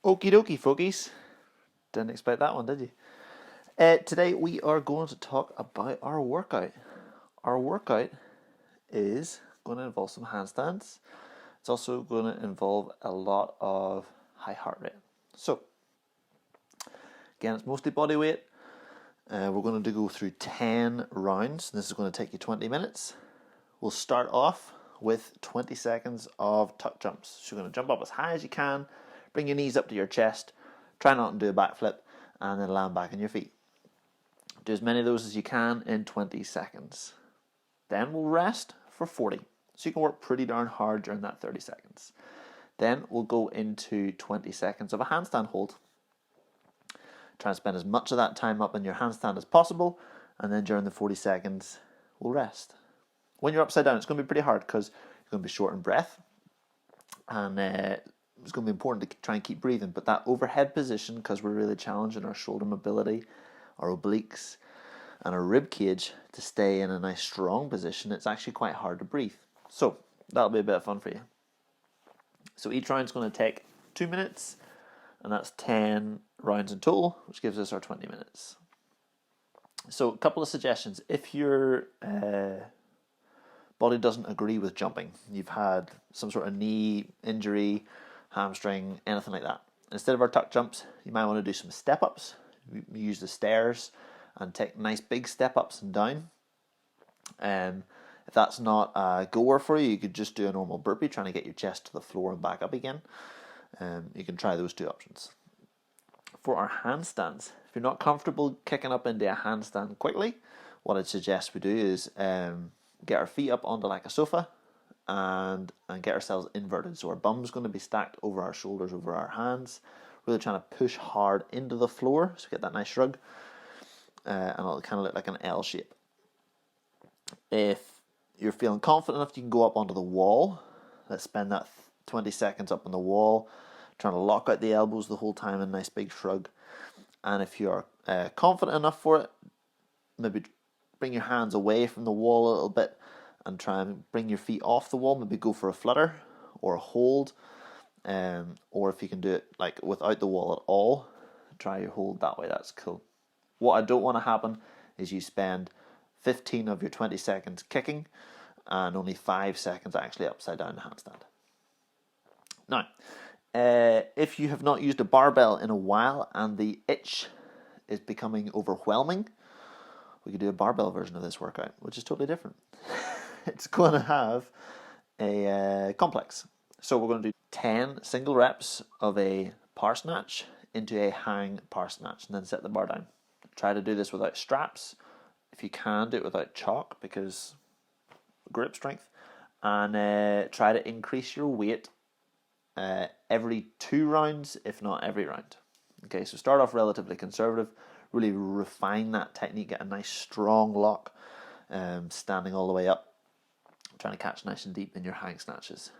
Okie dokie, folkies. Didn't expect that one, did you? Today we are going to talk about our workout. Our workout is going to involve some handstands. It's also going to involve a lot of high heart rate. So, again, it's mostly body weight. We're going to go through 10 rounds. This is going to take you 20 minutes. We'll start off with 20 seconds of tuck jumps. So you're going to jump up as high as you can, bring your knees up to your chest, try not to do a backflip, and then land back on your feet. Do as many of those as you can in 20 seconds. Then we'll rest for 40. So you can work pretty darn hard during that 30 seconds. Then we'll go into 20 seconds of a handstand hold. Try and spend as much of that time up in your handstand as possible, and then during the 40 seconds, we'll rest. When you're upside down, it's going to be pretty hard because you're going to be short in breath, and it's going to be important to try and keep breathing. But that overhead position, because we're really challenging our shoulder mobility, our obliques, and our rib cage to stay in a nice strong position, it's actually quite hard to breathe. So that'll be a bit of fun for you. So each round is going to take 2 minutes, and that's 10 rounds in total, which gives us our 20 minutes. So a couple of suggestions. If your body doesn't agree with jumping, you've had some sort of knee injury, hamstring, anything like that, instead of our tuck jumps, you might want to do some step-ups. Use the stairs and take nice big step-ups and down. If that's not a goer for you, you could just do a normal burpee, trying to get your chest to the floor and back up again. You can try those two options. For our handstands, if you're not comfortable kicking up into a handstand quickly, what I'd suggest we do is get our feet up onto like a sofa and get ourselves inverted. So our bum's going to be stacked over our shoulders, over our hands, really trying to push hard into the floor, so get that nice shrug, and it'll kind of look like an L shape. If you're feeling confident enough, you can go up onto the wall. Let's spend that 20 seconds up on the wall, trying to lock out the elbows the whole time, a nice big shrug. And if you're confident enough for it, maybe bring your hands away from the wall a little bit and try and bring your feet off the wall. Maybe go for a flutter or a hold, or if you can do it like without the wall at all, try your hold that way. That's cool. What I don't want to happen is you spend 15 of your 20 seconds kicking and only 5 seconds actually upside down handstand. Now, if you have not used a barbell in a while and the itch is becoming overwhelming, we could do a barbell version of this workout, which is totally different. It's going to have a complex. So we're going to do 10 single reps of a par snatch into a hang par snatch, and then set the bar down. Try to do this without straps. If you can, do it without chalk because grip strength. And try to increase your weight every 2 rounds, if not every round. Okay, so start off relatively conservative. Really refine that technique, get a nice strong lock, standing all the way up, trying to catch nice and deep in your hang snatches.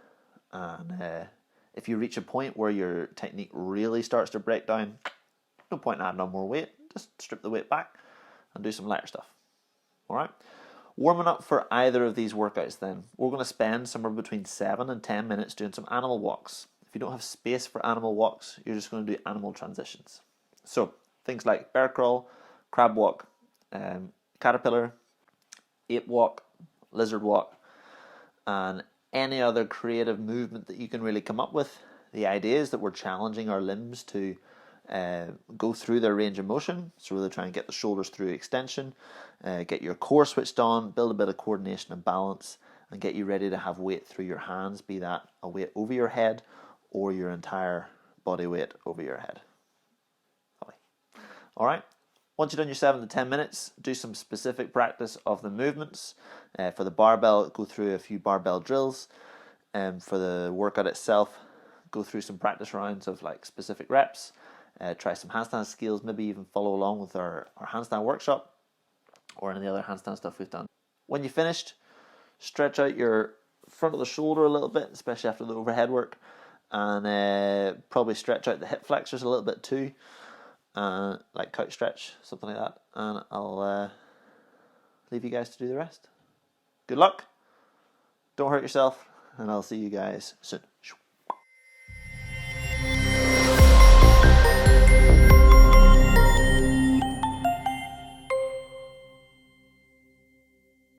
And if you reach a point where your technique really starts to break down, no point in adding on more weight, just strip the weight back and do some lighter stuff. Alright, warming up for either of these workouts then, we're going to spend somewhere between 7 and 10 minutes doing some animal walks. If you don't have space for animal walks, you're just going to do animal transitions. So things like bear crawl, crab walk, caterpillar, ape walk, lizard walk, and any other creative movement that you can really come up with. The idea is that we're challenging our limbs to go through their range of motion. So really try and get the shoulders through extension, get your core switched on, build a bit of coordination and balance, and get you ready to have weight through your hands, be that a weight over your head or your entire body weight over your head. Alright, once you've done your 7 to 10 minutes, do some specific practice of the movements. For the barbell, go through a few barbell drills. For the workout itself, go through some practice rounds of like specific reps. Try some handstand skills, maybe even follow along with our handstand workshop or any other handstand stuff we've done. When you're finished, stretch out your front of the shoulder a little bit, especially after the overhead work, and probably stretch out the hip flexors a little bit too. Like couch stretch, something like that, and I'll leave you guys to do the rest. Good luck, don't hurt yourself, and I'll see you guys soon.